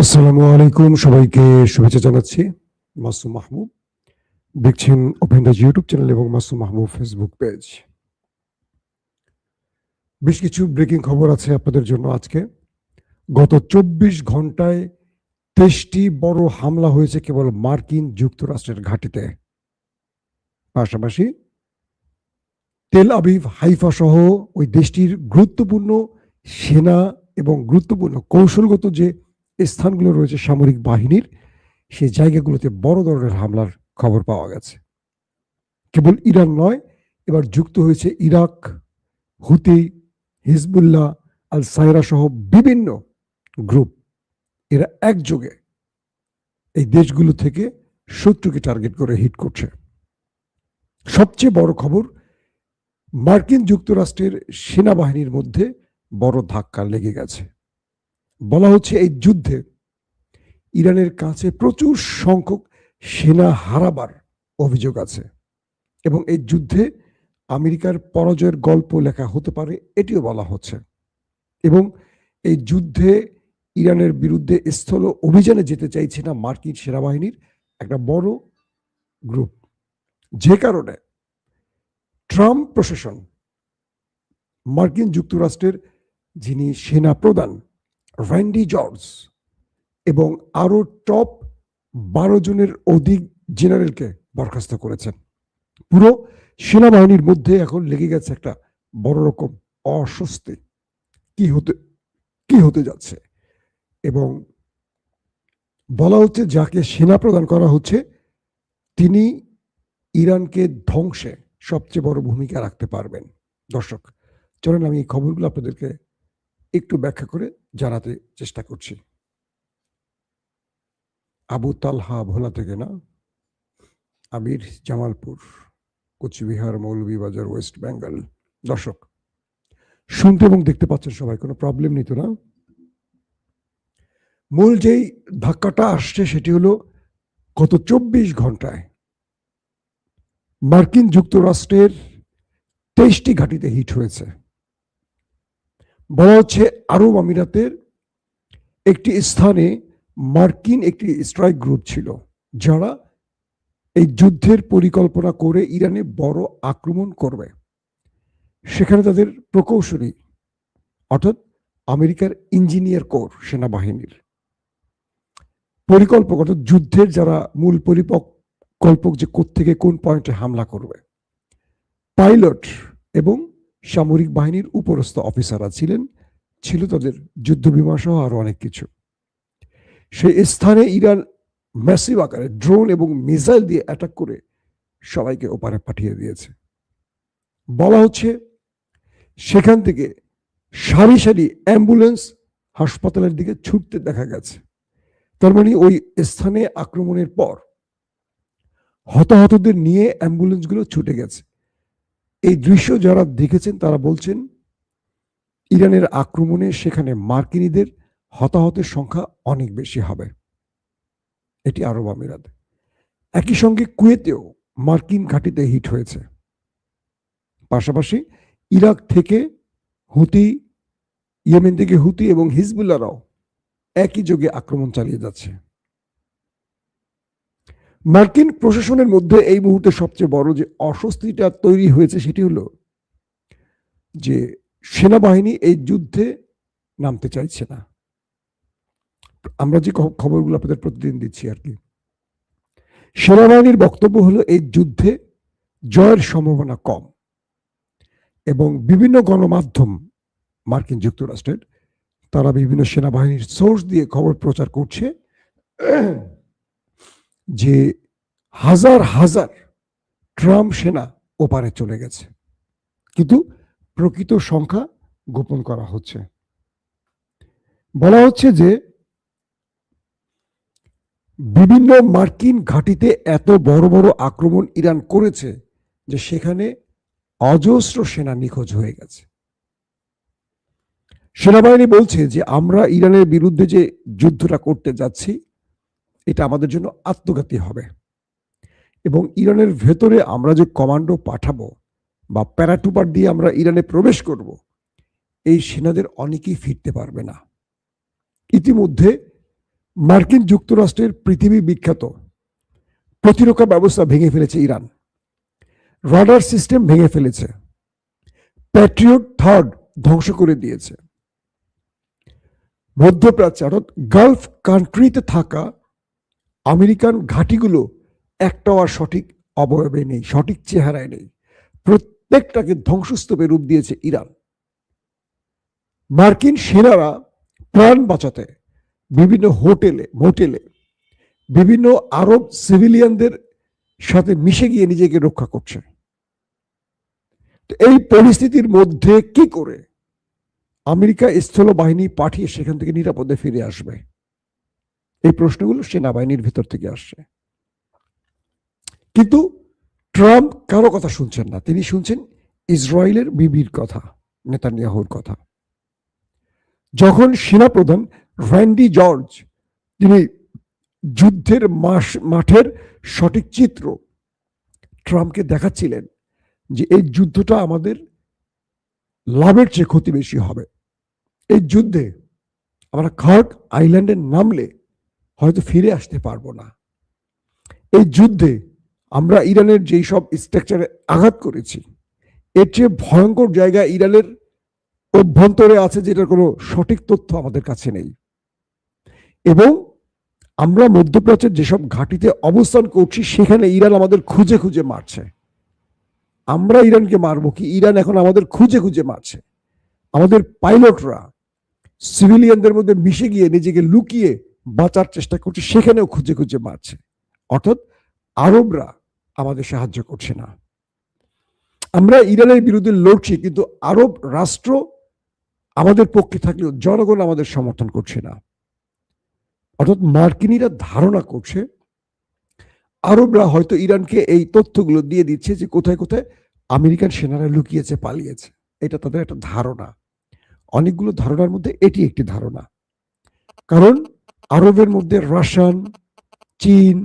আসসালামু আলাইকুম, সবাইকে শুভেচ্ছা জানাচ্ছি। মাসুম মাহমুদ দেখছেন ওপেন দ্য ইউটিউব চ্যানেল এবং মাসুম মাহমুদ ফেসবুক পেজ। বেশ কিছু ব্রেকিং খবর আছে আপনাদের জন্য আজকে। গত ২৪ ঘন্টায় ২৩টি বড় হামলা হয়েছে কেবল মার্কিন যুক্তরাষ্ট্রের ঘাঁটিতে। পাশাপাশি তেল আবিব, হাইফা সহ ওই দেশটির গুরুত্বপূর্ণ সেনা এবং গুরুত্বপূর্ণ কৌশলগত যে স্থানগুলো রয়েছে সামরিক বাহিনীর, সেই জায়গাগুলোতে বড় ধরনের হামলার খবর পাওয়া গেছে। কেবল ইরান নয়, এবার যুক্ত হয়েছে ইরাক, হুতি, হিজবুল্লাহ, আল সায়রা সহ বিভিন্ন গ্রুপ। এরা একযোগে এই দেশগুলো থেকে শত্রুকে টার্গেট করে হিট করছে। সবচেয়ে বড় খবর, মার্কিন যুক্তরাষ্ট্রের সেনাবাহিনীর মধ্যে বড় ধাক্কা লেগে গেছে। বলা হচ্ছে এই যুদ্ধে ইরানের কাছে প্রচুর সংখ্যক সেনা হারাবার অভিযোগ আছে এবং এই যুদ্ধে আমেরিকার পরাজয়ের গল্প লেখা হতে পারে, এটিও বলা হচ্ছে। এবং এই যুদ্ধে ইরানের বিরুদ্ধে স্থল অভিযানে যেতে চাইছে না মার্কিন সেনাবাহিনীর একটা বড় গ্রুপ, যে কারণে ট্রাম্প প্রশাসন মার্কিন যুক্তরাষ্ট্রের যিনি সেনা প্রধান র্যান্ডি জর্জ এবং আরো টপ 12 জনের অধিক জেনারেলকে বরখাস্ত করেছেন। পুরো সেনাবাহিনীর মধ্যে এখন লেগে গেছে একটা বড় রকম অস্বস্তি, কি হতে যাচ্ছে। এবং বলা হচ্ছে যাকে সেনা প্রদান করা হচ্ছে তিনি ইরানকে ধ্বংসে সবচেয়ে বড় ভূমিকা রাখতে পারবেন। দর্শক, চলেন আমি এই খবরগুলো আপনাদেরকে একটু ব্যাখ্যা করে জানাতে চেষ্টা করছি। আবু তালহা ভোলা থেকে না, আমির জামালপুর, কোচবিহার, মৌলভীবাজার, ওয়েস্ট বেঙ্গল। দর্শক, শুনতে এবং দেখতে পাচ্ছেন সবাই, কোনো প্রবলেম নেই তো না? মূল যেই ধাক্কাটা আসছে সেটি হলো গত 24 ঘন্টায় মার্কিন যুক্তরাষ্ট্রের 23টি ঘাঁটিতে হিট হয়েছে। বলা হচ্ছে আরব আমিরাতের একটি স্থানে মার্কিন একটি স্ট্রাইক গ্রুপ ছিল, যারা এই যুদ্ধের পরিকল্পনা করে ইরানে বড় আক্রমণ করবে। সেখানে তাদের প্রকৌশলী, অর্থাৎ আমেরিকার ইঞ্জিনিয়ার কোর সেনাবাহিনীর পরিকল্পক, অর্থাৎ যুদ্ধের যারা মূল পরিকল্পক, যে কোত্থেকে কোন পয়েন্টে হামলা করবে, পাইলট এবং সামরিক বাহিনীর উপরস্থ অফিসাররা ছিল তাদের যুদ্ধ বিমান সহ আরো অনেক কিছু। সেই স্থানে ইরান ম্যাসিভ আকারে ড্রোন এবং মিসাইল দিয়ে অ্যাটাক করে সবাইকে ওপারে পাঠিয়ে দিয়েছে। বলা হচ্ছে সেখান থেকে সারি সারি অ্যাম্বুলেন্স হাসপাতালের দিকে ছুটতে দেখা গেছে। তার মানে ওই স্থানে আক্রমণের পর হতাহতদের নিয়ে অ্যাম্বুলেন্সগুলো ছুটে গেছে। এই দৃশ্য যারা দেখেছেন তারা বলছেন ইরানের আক্রমণে সেখানে মার্কিনীদের হতাহতের সংখ্যা অনেক বেশি হবে। এটি আরব আমিরাত। একই সঙ্গে কুয়েতেও মার্কিন ঘাঁটিতে হিট হয়েছে। পাশাপাশি ইরাক থেকে হুতি, ইয়েমেন থেকে হুতি এবং হিজবুল্লাহরাও একই যোগে আক্রমণ চালিয়ে যাচ্ছে। মার্কিন প্রশাসনের মধ্যে এই মুহূর্তে সবচেয়ে বড় যে অস্বস্তিটা তৈরি হয়েছে সেটি হলো যে সেনাবাহিনী এই যুদ্ধে নামতে চাইছে না। আমরা যে খবরগুলো আপনাদের প্রতিদিন দিচ্ছি আর কি, সেনাবাহিনীর বক্তব্য হলো এই যুদ্ধে জয়ের সম্ভাবনা কম এবং বিভিন্ন গণমাধ্যম মার্কিন যুক্তরাষ্ট্রের তারা বিভিন্ন সেনাবাহিনীর সোর্স দিয়ে খবর প্রচার করছে যে হাজার হাজার ট্রাম্প সেনা ওপারে চলে গেছে, কিন্তু প্রকৃত সংখ্যা গোপন করা হচ্ছে। বলা হচ্ছে যে বিভিন্ন মার্কিন ঘাঁটিতে এত বড় বড় আক্রমণ ইরান করেছে যে সেখানে অজস্র সেনা নিখোঁজ হয়ে গেছে। সেনাবাহিনী বলছে যে আমরা ইরানের বিরুদ্ধে যে যুদ্ধটা করতে যাচ্ছি এটা আমাদের জন্য আত্মঘাতী হবে এবং ইরানের ভেতরে আমরা যে কমান্ডো পাঠাবো বা প্যারাটুপার দিয়ে আমরা ইরানে প্রবেশ করব, এই সেনাদের অনেকেই ফিরতে পারবে না। ইতিমধ্যে মার্কিন যুক্তরাষ্ট্রের পৃথিবী বিখ্যাত প্রতিরক্ষা ব্যবস্থা ভেঙে ফেলেছে ইরান, রাডার সিস্টেম ভেঙে ফেলেছে, প্যাট্রিয়ট থার্ড ধ্বংস করে দিয়েছে। মধ্যপ্রাচ্যে অর্থাৎ গালফ কান্ট্রিতে থাকা আমেরিকান ঘাঁটিগুলো একটাও আর সঠিক অবয়বে নেই, সঠিক চেহারায় নেই, প্রত্যেকটাকে ধ্বংসস্তূপে রূপ দিয়েছে ইরান। মার্কিন সেনারা প্রাণ বাঁচাতে বিভিন্ন হোটেলে মোটেলে বিভিন্ন আরব সিভিলিয়ানদের সাথে মিশে গিয়ে নিজেকে রক্ষা করছে। এই পরিস্থিতির মধ্যে কি করে আমেরিকা স্থল বাহিনী পাঠিয়ে সেখান থেকে নিরাপদে ফিরে আসবে? এই প্রশ্নগুলো সেনাবাহিনীর ভিতর থেকে আসছে। কিন্তু ট্রাম্প কারো কথা শুনছেন না, তিনি শুনছেন ইসরায়েলের বিবির কথা, নেতানিয়াহুর কথা। যখন সেনাপ্রধান র্যান্ডি জর্জ তিনি যুদ্ধের মাঠের সঠিক চিত্র ট্রাম্পকে দেখাচ্ছিলেন যে এই যুদ্ধটা আমাদের লাভের চেয়ে ক্ষতি বেশি হবে, এই যুদ্ধে আমরা খার্ক আইল্যান্ডে নামলে হয়তো ফিরে আসতে পারবো না, এই যুদ্ধে আমরা ইরানের যেই সব স্ট্রাকচারে আঘাত করেছি এর চেয়ে ভয়ঙ্কর জায়গা ইরানের অভ্যন্তরে আছে যেটার কোনো সঠিক তথ্য আমাদের কাছে নেই, এবং আমরা মধ্যপ্রাচ্যের যেসব ঘাঁটিতে অবস্থান করছি সেখানে ইরান আমাদের খুঁজে খুঁজে মারছে। আমরা ইরানকে মারবো কি, ইরান এখন আমাদের খুঁজে খুঁজে মারছে। আমাদের পাইলটরা সিভিলিয়ানদের মধ্যে মিশে গিয়ে নিজেকে লুকিয়ে বাঁচার চেষ্টা করছে, সেখানেও খুঁজে খুঁজে মারছে। অর্থাৎ আরবরা আমাদের সাহায্য করছে না। আমরা ইরানের বিরুদ্ধে লড়ছি, কিন্তু আরব রাষ্ট্র আমাদের পক্ষে থাকলেও জনগণ আমাদের সমর্থন করছে না। অর্থাৎ মার্কিনীরা ধারণা করছে আরবরা হয়তো ইরানকে এই তথ্যগুলো দিয়ে দিচ্ছে যে কোথায় কোথায় আমেরিকান সেনারা লুকিয়েছে, পালিয়েছে। এটা তাদের একটা ধারণা, অনেকগুলো ধারণার মধ্যে এটি একটি ধারণা। কারণ আরবের মধ্যে রাশিয়ান, চীন,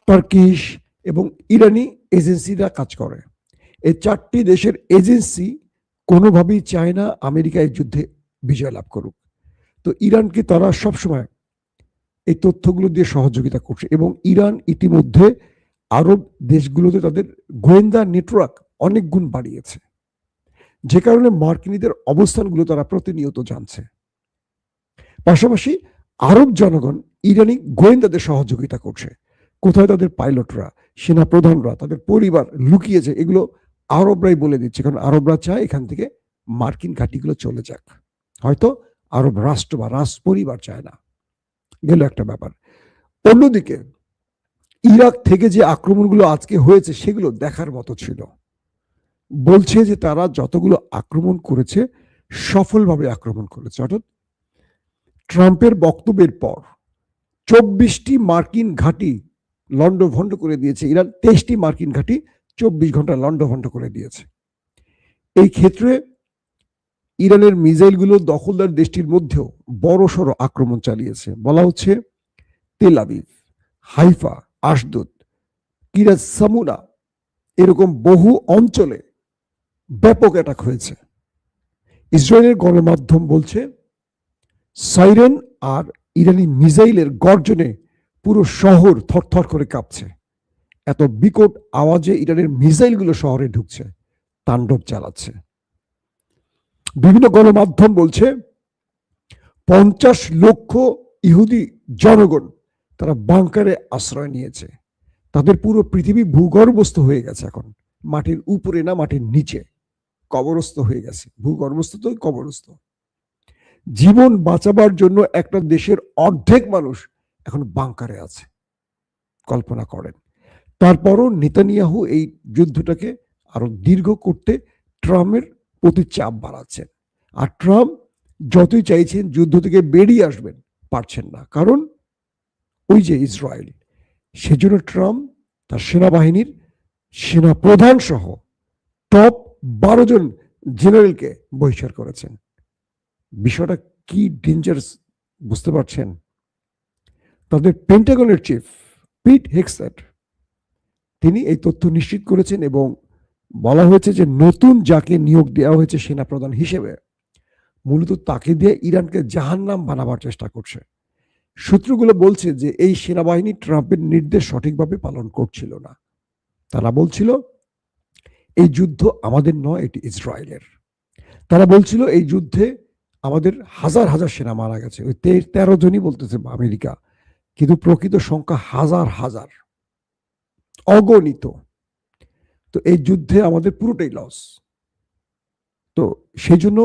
টার্কিশ এবং ইরানি এজেন্সিরা কাজ করে। এই চারটি দেশের এজেন্সি কোনোভাবেই চায় না আমেরিকা এই যুদ্ধে বিজয় লাভ করুক। তো ইরানকে তারা সবসময় এই তথ্যগুলো দিয়ে সহযোগিতা করছে, এবং ইরান ইতিমধ্যে আরব দেশগুলোতে তাদের গোয়েন্দা নেটওয়ার্ক অনেক গুণ বাড়িয়েছে, যে কারণে মার্কিনীদের অবস্থানগুলো তারা প্রতিনিয়ত জানছে। পাশাপাশি আরব জনগণ ইরানি গোয়েন্দাদের সহযোগিতা করছে। কোথায় তাদের পাইলটরা, সেনা প্রধানরা, তাদের পরিবার লুকিয়েছে, এগুলো আরবরাই বলে দিচ্ছে, কারণ আরবরা চায় এখান থেকে মার্কিন ঘাঁটিগুলো চলে যাক। হয়তো আরব রাষ্ট্র বা রাজ পরিবার চায় না, গেল একটা ব্যাপার। অন্যদিকে ইরাক থেকে যে আক্রমণগুলো আজকে হয়েছে সেগুলো দেখার মতো ছিল। বলছে যে তারা যতগুলো আক্রমণ করেছে সফলভাবে আক্রমণ করেছে। অর্থাৎ ট্রাম্পের বক্তব্যের পর 24টি মার্কিন ঘাঁটি লন্ডভন্ড করে দিয়েছে ইরান, 23টি মার্কিন ঘাঁটি 24 ঘন্টা লন্ডভন্ড করে দিয়েছে। এই ক্ষেত্রে ইরানের মিসাইলগুলো দখলদার দেশটির মধ্যেও বড়সড় আক্রমণ চালিয়েছে। বলা হচ্ছে তেল আবিব, হাইফা, আশদোদ, কিরাত সামুনা এরকম বহু অঞ্চলে ব্যাপক অ্যাটাক হয়েছে। ইসরায়েলের গণমাধ্যম বলছে সাইরেন আর ইরানি মিসাইলের গর্জনে পুরো শহর থরথর করে কাঁপছে। এত বিকট আওয়াজে ইরানের মিসাইলগুলো শহরে ঢুকছে, তাণ্ডব চালাচ্ছে। বিভিন্ন গণমাধ্যম বলছে 50 লক্ষ ইহুদি জনগণ তারা বাংকারে আশ্রয় নিয়েছে। তাদের পুরো পৃথিবী ভূগর্ভস্থ হয়ে গেছে, এখন মাটির উপরে না মাটির নিচে কবরস্থ হয়ে গেছে। ভূগর্ভস্থ তো কবরস্থ। জীবন বাঁচাবার জন্য একটা দেশের অর্ধেক মানুষ এখন বাংকারে আছে, কল্পনা করেন। তারপরও নেতানিয়াহু এই যুদ্ধটাকে আরো দীর্ঘ করতে ট্রাম্পের প্রতি চাপ বাড়াচ্ছেন। আর ট্রাম্প যতই চাইছেন যুদ্ধ থেকে বেরিয়ে আসবেন, পারছেন না, কারণ ওই যে ইসরায়েল। সেজন্য ট্রাম্প তার সেনাবাহিনীর সেনা প্রধান সহ টপ 12 জন জেনারেলকে বহিষ্কার করেছেন। বিষয়টা কি ডেঞ্জারাস বুঝতে পারছেন? তাদের পেন্টাগনের চিফ পিট হেগসেট তিনি এই তথ্য নিশ্চিত করেছেন, এবং বলা হয়েছে যে নতুন যাকে নিয়োগ দেওয়া হয়েছে সেনাপ্রধান হিসেবে মূলত তাকে দিয়ে ইরানকে জাহান্নাম বানাবার চেষ্টা করছে। সূত্রগুলো বলছে যে এই সেনাবাহিনী ট্রাম্পের নির্দেশ সঠিকভাবে পালন করছিল না। তারা বলছিল এই যুদ্ধ আমাদের নয়, এটি ইসরায়েলের। তারা বলছিল এই যুদ্ধে আমাদের হাজার হাজার সেনা মারা গেছে, ওই 13 জনই বলতেছে আমেরিকা, কিন্তু প্রকৃত সংখ্যা হাজার হাজার, অগণিত। তো এই যুদ্ধে আমাদের পুরোটাই লস। তো সেই জন্য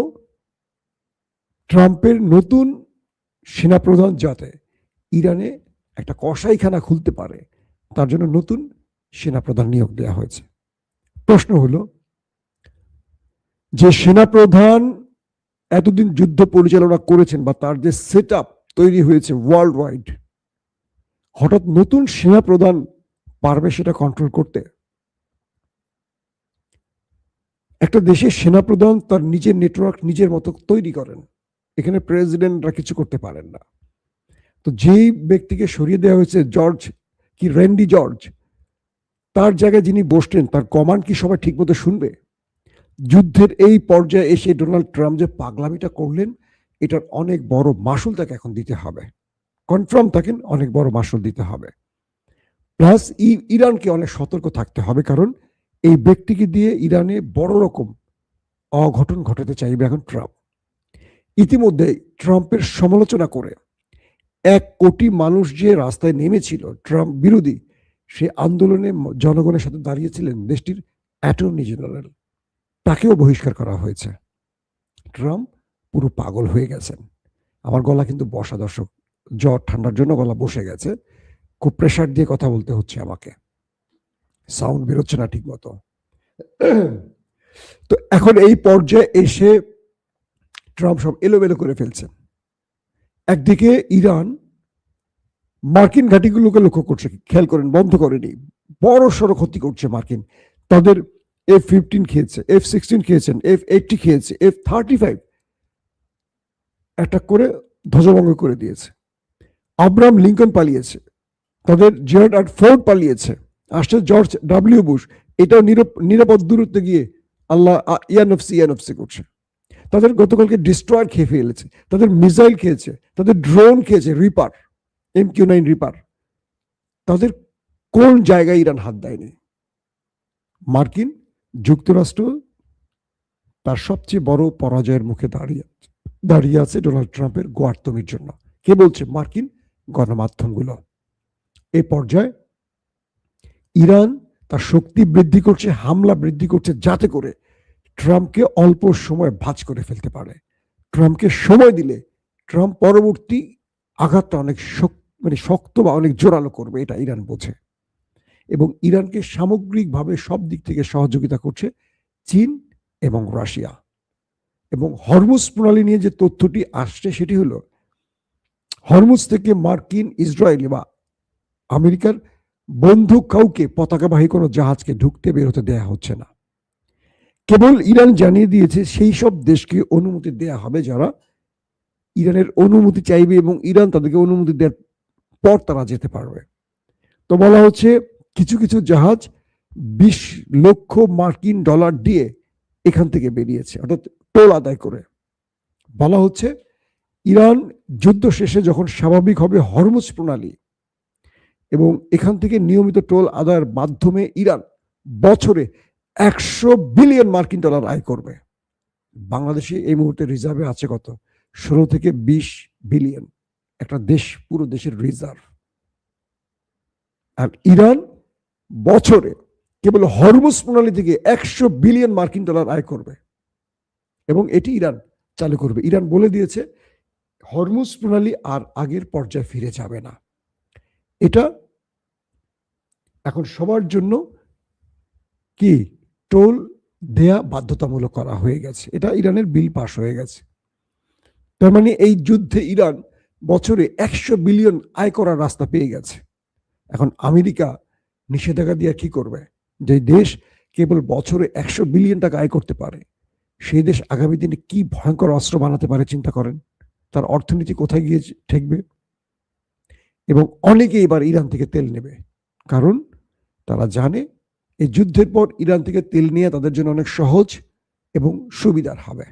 ট্রাম্পের নতুন সেনাপ্রধান যাতে ইরানে একটা কসাইখানা খুলতে পারে, তার জন্য নতুন সেনাপ্রধান নিয়োগ দেওয়া হয়েছে। প্রশ্ন হলো যে সেনাপ্রধান এতদিন যুদ্ধ পরিচালনা করেছেন বা তার যে সেট আপ তৈরি হয়েছে ওয়ার্ল্ড ওয়াইড, হঠাৎ নতুন সেনাপ্রধান পারবে সেটা কন্ট্রোল করতে? একটা দেশের সেনাপ্রধান তার নিজের নেটওয়ার্ক নিজের মতো তৈরি করেন, এখানে প্রেসিডেন্টরা কিছু করতে পারেন না। তো যেই ব্যক্তিকে সরিয়ে দেওয়া হয়েছে জর্জ কি র্যান্ডি জর্জ, তার জায়গায় যিনি বসতেন তার কমান্ড কি সবাই ঠিকমতো শুনবে? যুদ্ধের এই পর্যায়ে এসে ডোনাল্ড ট্রাম্প যে পাগলামিটা করলেন, এটার অনেক বড় মাসুল তাকে এখন দিতে হবে। কনফার্ম তাকে অনেক বড় মাসুল দিতে হবে। প্লাস ইরানকে অনেক সতর্ক থাকতে হবে, কারণ এই ব্যক্তিকে দিয়ে ইরানে বড় রকম অঘটন ঘটাতে চাইবে এখন ট্রাম্প। ইতিমধ্যে ট্রাম্পের সমালোচনা করে 1 কোটি মানুষ যে রাস্তায় নেমেছিল ট্রাম্প বিরোধী, সে আন্দোলনে জনগণের সাথে দাঁড়িয়েছিলেন দেশটির অ্যাটর্নি জেনারেল, তাকেও বহিষ্কার করা হয়েছে। ট্রাম্প পুরো পাগল হয়ে গেছেন। আমার গলা কিন্তু বসা, দর্শক, জ্বর ঠান্ডার জন্য গলা বসে গেছে, খুব প্রেশার দিয়ে কথা বলতে হচ্ছে আমাকে, সাউন্ড বেরোচ্ছে না ঠিক মতো। তো এখন এই পর্যায়ে এসে ট্রাম্প সব এলোমেলো করে ফেলছেন। একদিকে ইরান মার্কিন ঘাঁটিগুলোকে লক্ষ্য করছে, খেয়াল করেন, বন্ধ করেনি, বড় সড়ো ক্ষতি করছে মার্কিন। তাদের F-15 খেয়েছে, F-16 খেয়েছেন, F-80 খেয়েছে, F-35 অ্যাটাক করে ধ্বজভঙ্গ করে দিয়েছে। আব্রাহাম লিঙ্কন পালিয়েছে, তাদের জেরার্ড ফোর্ড পালিয়েছে, আসছে জর্জ ডব্লিউ বুশ, এটাও নিরাপদ দূরত্বে গিয়ে আল্লাহ ইয়ানফসি করছে। তাদের গতকালকে ডিস্ট্রয়ার খেয়ে ফেলেছে, তাদের মিসাইল খেয়েছে, তাদের ড্রোন খেয়েছে, রিপার, MQ-9 রিপার। তাদের কোন জায়গায় ইরান হাত দেয়নি? মার্কিন যুক্তরাষ্ট্র তার সবচেয়ে বড় পরাজয়ের মুখে দাঁড়িয়ে আছে ডোনাল্ড ট্রাম্পের গোয়ার্তমির জন্য। কে বলছে? মার্কিন গণমাধ্যমগুলো। এই পর্যায়ে ইরান তার শক্তি বৃদ্ধি করছে, হামলা বৃদ্ধি করছে, যাতে করে ট্রাম্পকে অল্প সময় ভাঁজ করে ফেলতে পারে। ট্রাম্পকে সময় দিলে ট্রাম্প পরবর্তী আঘাতটা অনেক শক্ত বা অনেক জোরালো করবে, এটা ইরান বোঝে। এবং ইরানকে সামগ্রিকভাবে সব দিক থেকে সহযোগিতা করছে চীন এবং রাশিয়া। এবং হরমুজ প্রণালী নিয়ে যে তথ্যটি আসছে সেটি হলো, হরমুজ থেকে মার্কিন, ইসরায়েলি বা আমেরিকার বন্ধু কাউকে পতাকাবাহী কোনো জাহাজকে ঢুকতে বের হতে দেয়া হচ্ছে না। কেবল ইরান জানিয়ে দিয়েছে সেই সব দেশকে অনুমতি দেয়া হবে যারা ইরানের অনুমতি চাইবে, এবং ইরান তাদেরকে অনুমতি দেওয়ার পর তারা যেতে পারবে। তো বলা হচ্ছে কিছু কিছু জাহাজ 20 লক্ষ মার্কিন ডলার দিয়ে এখান থেকে বেরিয়েছে, অর্থাৎ টোল আদায় করে। বলা হচ্ছে ইরান যুদ্ধ শেষে যখন স্বাভাবিক হবে হরমুজ প্রণালী, এবং এখান থেকে নিয়মিত টোল আদায়ের মাধ্যমে ইরান বছরে 100 বিলিয়ন মার্কিন ডলার আয় করবে। বাংলাদেশে এই মুহূর্তে রিজার্ভে আছে কত? 16 থেকে 20 বিলিয়ন, একটা দেশ, পুরো দেশের রিজার্ভ। আর ইরান বছরে কেবল হরমুজ প্রণালী থেকে 100 বিলিয়ন মার্কিন ডলার আয় করবে, এবং এটি ইরান চালু করবে। ইরান বলে দিয়েছে হরমুজ প্রণালী আর আগের পর্যায়ে ফিরে যাবে না। এটা এখন সবার জন্য কি টোল দেয়া বাধ্যতামূলক করা হয়ে গেছে, এটা ইরানের বিল পাস হয়ে গেছে। তার মানে এই যুদ্ধে ইরান বছরে 100 বিলিয়ন আয় করার রাস্তা পেয়ে গেছে। এখন আমেরিকা নিষেধাজ্ঞা দিয়ে কি করবে? যে দেশ কেবল বছরে 100 বিলিয়ন টাকা আয় করতে পারে, সেই দেশ আগামী দিনে কি ভয়ঙ্কর অস্ত্র বানাতে পারে চিন্তা করেন। তার অর্থনীতি কোথায় গিয়ে ঠেকবে? এবং অনেকে এবার ইরান থেকে তেল নেবে, কারণ তারা জানে এই যুদ্ধের পর ইরান থেকে তেল নিয়ে তাদের জন্য অনেক সহজ এবং সুবিধার হবে।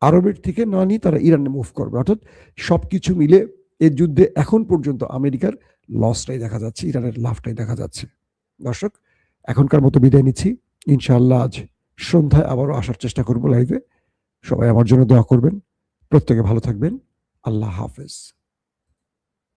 আরবের থেকে না নিয়ে তারা ইরানে মুভ করবে, অর্থাৎ সবকিছু মিলে এই যুদ্ধে এখন পর্যন্ত আমেরিকার লসটাই দেখা যাচ্ছে, ইরানের লাভটাই দেখা যাচ্ছে। দর্শক, এখনকার মতো বিদায় নিচ্ছি। ইনশাআল্লাহ আজ সন্ধ্যায় আবারও আসার চেষ্টা করব লাইভে। সবাই আমার জন্য দোয়া করবেন। প্রত্যেকে ভালো থাকবেন। আল্লাহ হাফেজ।